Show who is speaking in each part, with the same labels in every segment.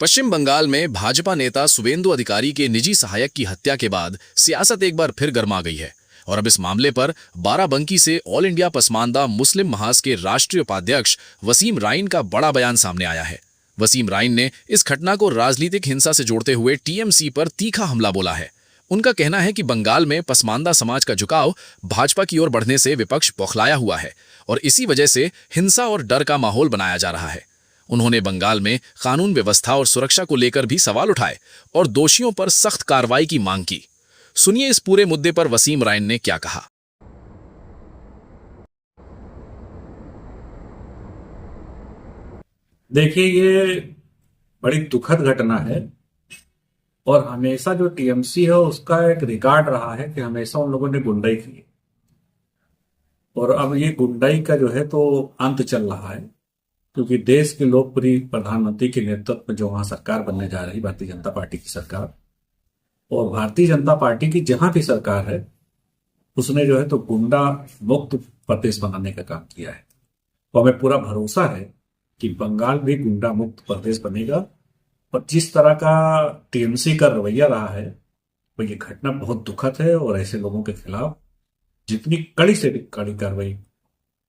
Speaker 1: पश्चिम बंगाल में भाजपा नेता शुवेंदु अधिकारी के निजी सहायक की हत्या के बाद सियासत एक बार फिर गर्मा गई है और अब इस मामले पर बाराबंकी से ऑल इंडिया पसमानदा मुस्लिम महाज के राष्ट्रीय उपाध्यक्ष वसीम राइन का बड़ा बयान सामने आया है। वसीम राइन ने इस घटना को राजनीतिक हिंसा से जोड़ते हुए टीएमसी पर तीखा हमला बोला है। उनका कहना है कि बंगाल में पसमानदा समाज का झुकाव भाजपा की ओर बढ़ने से विपक्ष बौखलाया हुआ है और इसी वजह से हिंसा और डर का माहौल बनाया जा रहा है। उन्होंने बंगाल में कानून व्यवस्था और सुरक्षा को लेकर भी सवाल उठाए और दोषियों पर सख्त कार्रवाई की मांग की। सुनिए इस पूरे मुद्दे पर वसीम राइन ने क्या कहा।
Speaker 2: देखिए, ये बड़ी दुखद घटना है और हमेशा जो टीएमसी है उसका एक रिकॉर्ड रहा है कि हमेशा उन लोगों ने गुंडाई की और अब ये गुंडाई का जो है तो अंत चल रहा है, क्योंकि देश के लोकप्रिय प्रधानमंत्री के नेतृत्व में जो वहां सरकार बनने जा रही भारतीय जनता पार्टी की सरकार, और भारतीय जनता पार्टी की जहां भी सरकार है उसने जो है तो गुंडा मुक्त प्रदेश बनाने का काम किया है। तो हमें पूरा भरोसा है कि बंगाल भी गुंडा मुक्त प्रदेश बनेगा। और जिस तरह का टीएमसी का रवैया रहा है वो ये घटना बहुत दुखद है और ऐसे लोगों के खिलाफ जितनी कड़ी से कड़ी कार्रवाई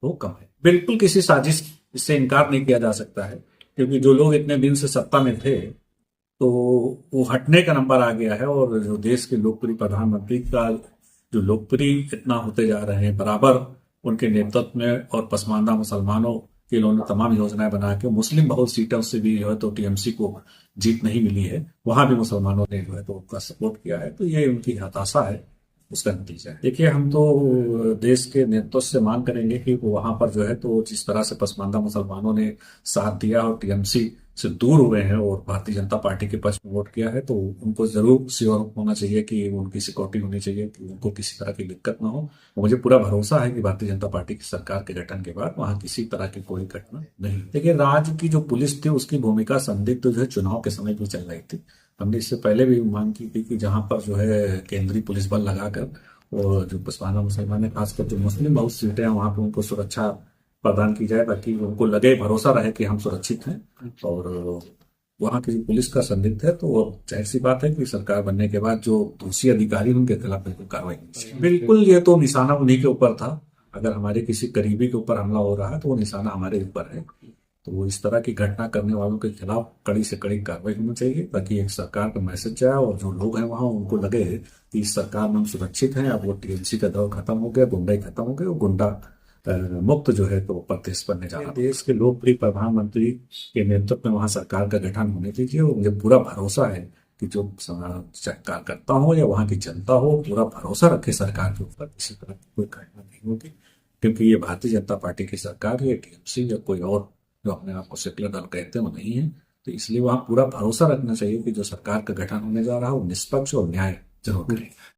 Speaker 2: वो कम है। बिल्कुल किसी साजिश इससे इनकार नहीं किया जा सकता है, क्योंकि जो लोग इतने दिन से सत्ता में थे तो वो हटने का नंबर आ गया है और जो देश के लोकप्रिय प्रधानमंत्री का जो लोकप्रिय इतना होते जा रहे हैं, बराबर उनके नेतृत्व में और पसमानदा मुसलमानों के इन्होंने तमाम योजनाएं बना के मुस्लिम बहुत सीटों से भी जो है तो टीएमसी को जीत नहीं मिली है, वहां भी मुसलमानों ने जो है तो उनका सपोर्ट किया है। तो ये उनकी हताशा है, उसका नतीजा है। देखिए, हम तो देश के नेतृत्व से मांग करेंगे कि वहां पर जो है तो जिस तरह से पसमानदा मुसलमानों ने साथ दिया और टीएमसी से दूर हुए हैं और भारतीय जनता पार्टी के पक्ष में वोट किया है, तो उनको जरूर श्योर होना चाहिए कि उनकी सिक्योरिटी होनी चाहिए कि उनको किसी तरह की दिक्कत ना हो। मुझे पूरा भरोसा है कि भारतीय जनता पार्टी की सरकार के गठन के बाद वहां किसी तरह की कोई घटना नहीं। देखिए, राज्य की जो पुलिस थी उसकी भूमिका संदिग्ध जो है चुनाव के समय भी चल रही थी। हमने इससे पहले भी मांग की थी कि जहां पर जो है केंद्रीय पुलिस बल लगाकर और जो पसमानदा मुसलमान है, खासकर जो मुस्लिम बहुत सीटें हैं वहां पर उनको सुरक्षा प्रदान की जाए, ताकि उनको लगे, भरोसा रहे कि हम सुरक्षित हैं। और वहां की पुलिस का संदिग्ध है तो जाहिर सी बात है कि सरकार बनने के बाद जो दोषी अधिकारी उनके खिलाफ बिल्कुल कार्रवाई होनी चाहिए। बिल्कुल, ये तो निशाना उन्हीं के ऊपर था। अगर हमारे किसी करीबी के ऊपर हमला हो रहा है तो वो निशाना हमारे ऊपर है। तो इस तरह की घटना करने वालों के खिलाफ कड़ी से कड़ी कार्रवाई होनी चाहिए, ताकि एक सरकार का मैसेज जाए और जो लोग हैं वहां उनको लगे कि इस सरकार में हम सुरक्षित हैं। अब वो टीएमसी का दौर खत्म हो गया, गुंडाई खत्म हो गई, वो गुंडा मुक्त जो है तो प्रदेश बनने जा रहा है। देश के लोकप्रिय प्रधानमंत्री के नेतृत्व में वहां सरकार का गठन होने दीजिए और मुझे पूरा भरोसा है कि जो कार्यकर्ता हो या वहां की जनता हो पूरा भरोसा रखे सरकार के ऊपर, किसी तरह की कोई घटना नहीं होगी, क्योंकि ये भारतीय जनता पार्टी की सरकार है, टीएमसी या कोई और जो अपने आप को सेक्युलर दल कहते हैं वो नहीं है। तो इसलिए वहां पूरा भरोसा रखना चाहिए कि जो सरकार का गठन होने जा रहा है वो निष्पक्ष और न्याय जरूर करेगा।